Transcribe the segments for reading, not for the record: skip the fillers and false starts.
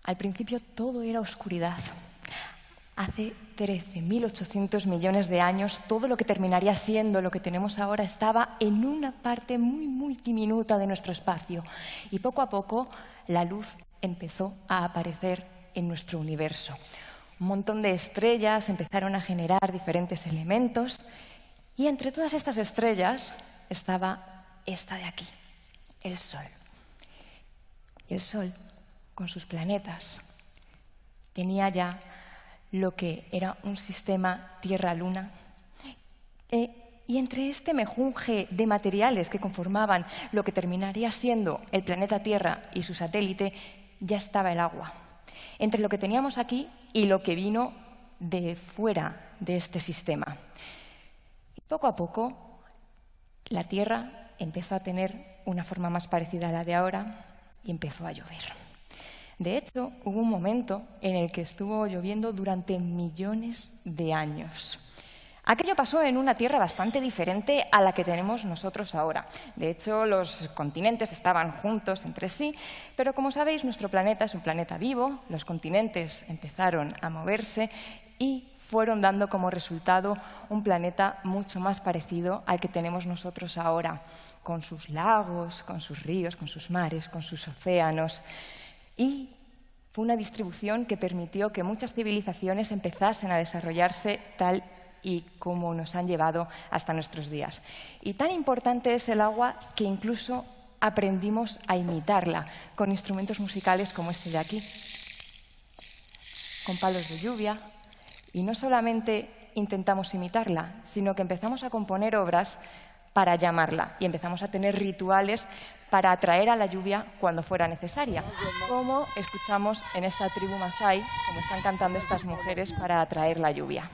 Al principio todo era oscuridad. Hace 13.800 millones de años, todo lo que terminaría siendo lo que tenemos ahora estaba en una parte muy, muy diminuta de nuestro espacio. Y poco a poco la luz empezó a aparecer en nuestro universo. Un montón de estrellas empezaron a generar diferentes elementos y entre todas estas estrellas estaba esta de aquí, el Sol. El Sol, con sus planetas, tenía ya lo que era un sistema Tierra-Luna. Y entre este mejunje de materiales que conformaban lo que terminaría siendo el planeta Tierra y su satélite, ya estaba el agua. Entre lo que teníamos aquí y lo que vino de fuera de este sistema. Y poco a poco, la Tierra empezó a tener una forma más parecida a la de ahora y empezó a llover. De hecho, hubo un momento en el que estuvo lloviendo durante millones de años. Aquello pasó en una Tierra bastante diferente a la que tenemos nosotros ahora. De hecho, los continentes estaban juntos entre sí, pero como sabéis, nuestro planeta es un planeta vivo, los continentes empezaron a moverse y fueron dando como resultado un planeta mucho más parecido al que tenemos nosotros ahora, con sus lagos, con sus ríos, con sus mares, con sus océanos. Y fue una distribución que permitió que muchas civilizaciones empezasen a desarrollarse tal y como nos han llevado hasta nuestros días. Y tan importante es el agua que incluso aprendimos a imitarla con instrumentos musicales como este de aquí, con palos de lluvia. Y no solamente intentamos imitarla, sino que empezamos a componer obras para llamarla y empezamos a tener rituales para atraer a la lluvia cuando fuera necesaria, como escuchamos en esta tribu Masái, como están cantando estas mujeres para atraer la lluvia.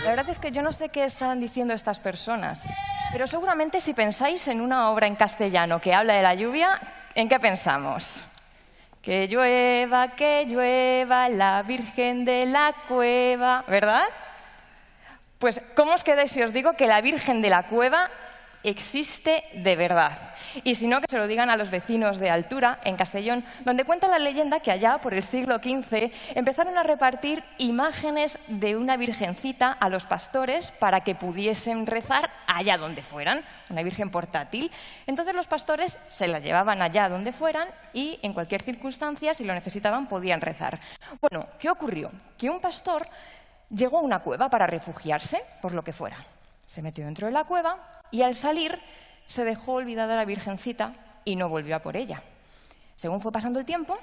La verdad es que yo no sé qué estaban diciendo estas personas, pero seguramente si pensáis en una obra en castellano que habla de la lluvia, ¿en qué pensamos? Que llueva la Virgen de la Cueva, ¿verdad? Pues, ¿cómo os quedáis si os digo que la Virgen de la Cueva existe de verdad? Y si no, que se lo digan a los vecinos de Altura, en Castellón, donde cuenta la leyenda que allá, por el siglo XV, empezaron a repartir imágenes de una virgencita a los pastores para que pudiesen rezar allá donde fueran, una virgen portátil. Entonces los pastores se la llevaban allá donde fueran y, en cualquier circunstancia, si lo necesitaban, podían rezar. Bueno, ¿qué ocurrió? Que un pastor llegó a una cueva para refugiarse, por lo que fuera. Se metió dentro de la cueva y al salir se dejó olvidada la virgencita y no volvió a por ella. Según fue pasando el tiempo,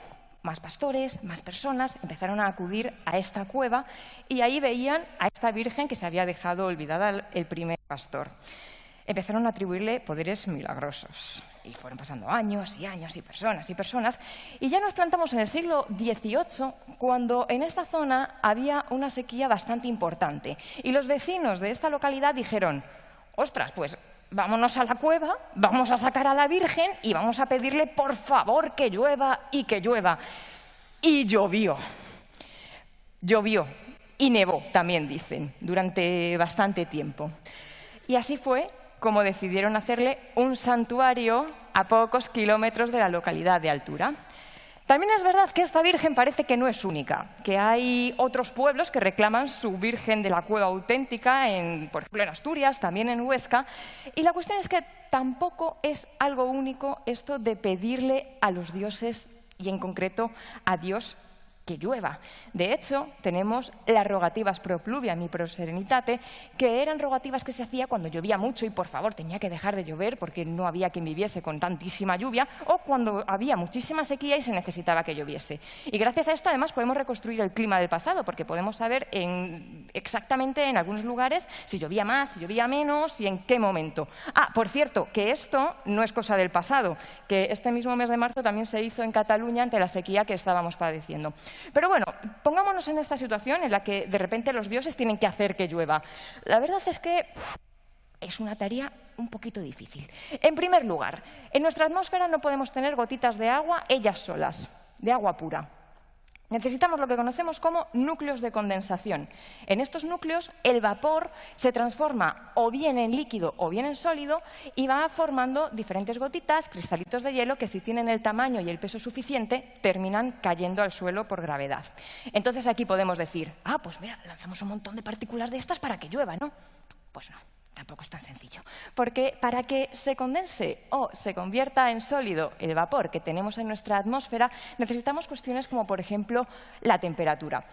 más pastores, más personas empezaron a acudir a esta cueva y ahí veían a esta virgen que se había dejado olvidada el primer pastor. Empezaron a atribuirle poderes milagrosos. Y fueron pasando años y años y personas. Y ya nos plantamos en el siglo XVIII, cuando en esta zona había una sequía bastante importante. Y los vecinos de esta localidad dijeron, ostras, pues vámonos a la cueva, vamos a sacar a la Virgen y vamos a pedirle, por favor, que llueva y que llueva. Y llovió. Llovió. Y nevó, también dicen, durante bastante tiempo. Y así fue como decidieron hacerle un santuario a pocos kilómetros de la localidad de Altura. También es verdad que esta virgen parece que no es única, que hay otros pueblos que reclaman su Virgen de la Cueva auténtica, por ejemplo en Asturias, también en Huesca, y la cuestión es que tampoco es algo único esto de pedirle a los dioses, y en concreto a Dios, que llueva. De hecho, tenemos las rogativas pro pluviam y pro serenitate, que eran rogativas que se hacía cuando llovía mucho y, por favor, tenía que dejar de llover porque no había quien viviese con tantísima lluvia, o cuando había muchísima sequía y se necesitaba que lloviese. Y gracias a esto, además, podemos reconstruir el clima del pasado, porque podemos saber exactamente en algunos lugares si llovía más, si llovía menos y en qué momento. Ah, por cierto, que esto no es cosa del pasado, que este mismo mes de marzo también se hizo en Cataluña ante la sequía que estábamos padeciendo. Pero bueno, pongámonos en esta situación en la que de repente los dioses tienen que hacer que llueva. La verdad es que es una tarea un poquito difícil. En primer lugar, en nuestra atmósfera no podemos tener gotitas de agua ellas solas, de agua pura. Necesitamos lo que conocemos como núcleos de condensación. En estos núcleos, el vapor se transforma o bien en líquido o bien en sólido y va formando diferentes gotitas, cristalitos de hielo, que si tienen el tamaño y el peso suficiente, terminan cayendo al suelo por gravedad. Entonces aquí podemos decir, pues mira, lanzamos un montón de partículas de estas para que llueva, ¿no? Pues no. Tampoco es tan sencillo, porque para que se condense o se convierta en sólido el vapor que tenemos en nuestra atmósfera, necesitamos cuestiones como, por ejemplo, la temperatura.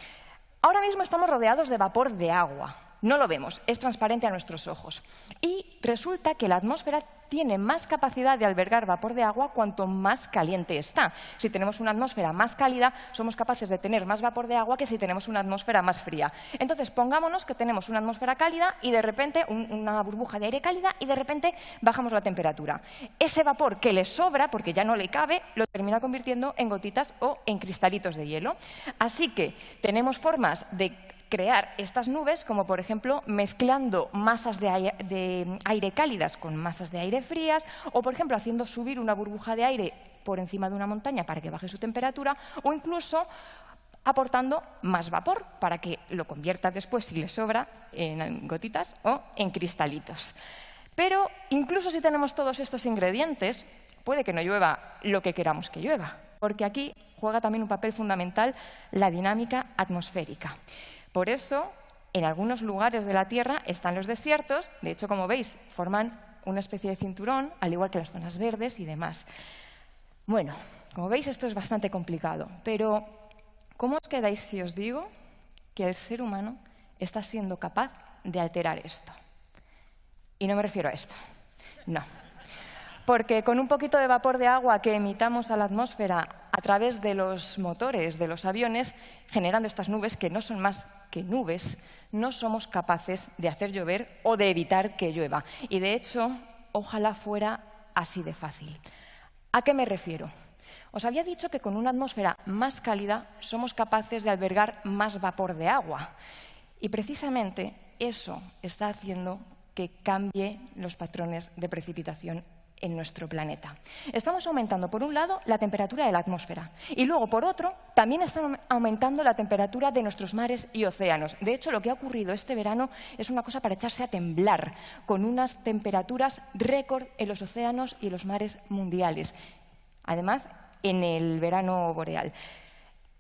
Ahora mismo estamos rodeados de vapor de agua. No lo vemos, es transparente a nuestros ojos. Y resulta que la atmósfera tiene más capacidad de albergar vapor de agua cuanto más caliente está. Si tenemos una atmósfera más cálida, somos capaces de tener más vapor de agua que si tenemos una atmósfera más fría. Entonces, pongámonos que tenemos una atmósfera cálida y de repente una burbuja de aire cálida y de repente bajamos la temperatura. Ese vapor que le sobra, porque ya no le cabe, lo termina convirtiendo en gotitas o en cristalitos de hielo. Así que tenemos formas de crear estas nubes, como por ejemplo mezclando masas de aire cálidas con masas de aire frías, o por ejemplo haciendo subir una burbuja de aire por encima de una montaña para que baje su temperatura, o incluso aportando más vapor para que lo convierta después, si le sobra, en gotitas o en cristalitos. Pero incluso si tenemos todos estos ingredientes, puede que no llueva lo que queramos que llueva, porque aquí juega también un papel fundamental la dinámica atmosférica. Por eso, en algunos lugares de la Tierra están los desiertos. De hecho, como veis, forman una especie de cinturón, al igual que las zonas verdes y demás. Bueno, como veis, esto es bastante complicado. Pero, ¿cómo os quedáis si os digo que el ser humano está siendo capaz de alterar esto? Y no me refiero a esto. No. Porque con un poquito de vapor de agua que emitamos a la atmósfera a través de los motores de los aviones, generando estas nubes que no son más que nubes, no somos capaces de hacer llover o de evitar que llueva. Y de hecho, ojalá fuera así de fácil. ¿A qué me refiero? Os había dicho que con una atmósfera más cálida somos capaces de albergar más vapor de agua. Y precisamente eso está haciendo que cambie los patrones de precipitación en nuestro planeta. Estamos aumentando, por un lado, la temperatura de la atmósfera y luego, por otro, también estamos aumentando la temperatura de nuestros mares y océanos. De hecho, lo que ha ocurrido este verano es una cosa para echarse a temblar, con unas temperaturas récord en los océanos y en los mares mundiales. Además, en el verano boreal.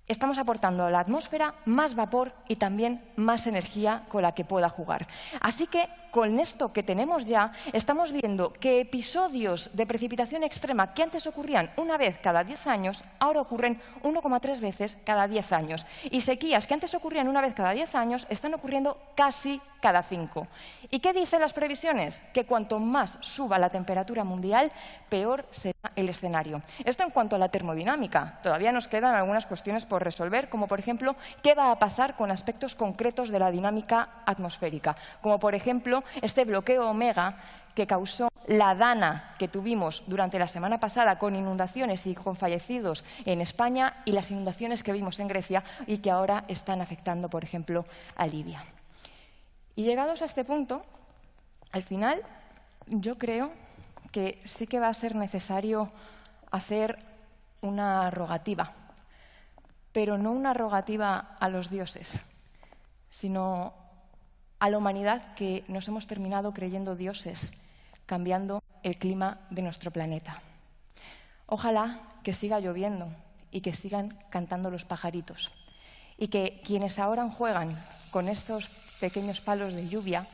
Estamos aportando a la atmósfera más vapor y también más energía con la que pueda jugar. Así que, con esto que tenemos ya, estamos viendo que episodios de precipitación extrema que antes ocurrían una vez cada 10 años, ahora ocurren 1,3 veces cada 10 años. Y sequías que antes ocurrían una vez cada 10 años están ocurriendo casi cada 5. ¿Y qué dicen las previsiones? Que cuanto más suba la temperatura mundial, peor será el escenario. Esto en cuanto a la termodinámica. Todavía nos quedan algunas cuestiones por resolver, como por ejemplo, qué va a pasar con aspectos concretos de la dinámica atmosférica, como por ejemplo este bloqueo omega que causó la dana que tuvimos durante la semana pasada con inundaciones y con fallecidos en España y las inundaciones que vimos en Grecia y que ahora están afectando, por ejemplo, a Libia. Y llegados a este punto, al final, yo creo que sí que va a ser necesario hacer una rogativa, pero no una rogativa a los dioses, sino a la humanidad que nos hemos terminado creyendo dioses, cambiando el clima de nuestro planeta. Ojalá que siga lloviendo y que sigan cantando los pajaritos y que quienes ahora juegan con estos pequeños palos de lluvia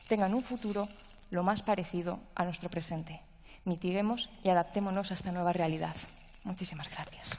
tengan un futuro lo más parecido a nuestro presente. Mitiguemos y adaptémonos a esta nueva realidad. Muchísimas gracias.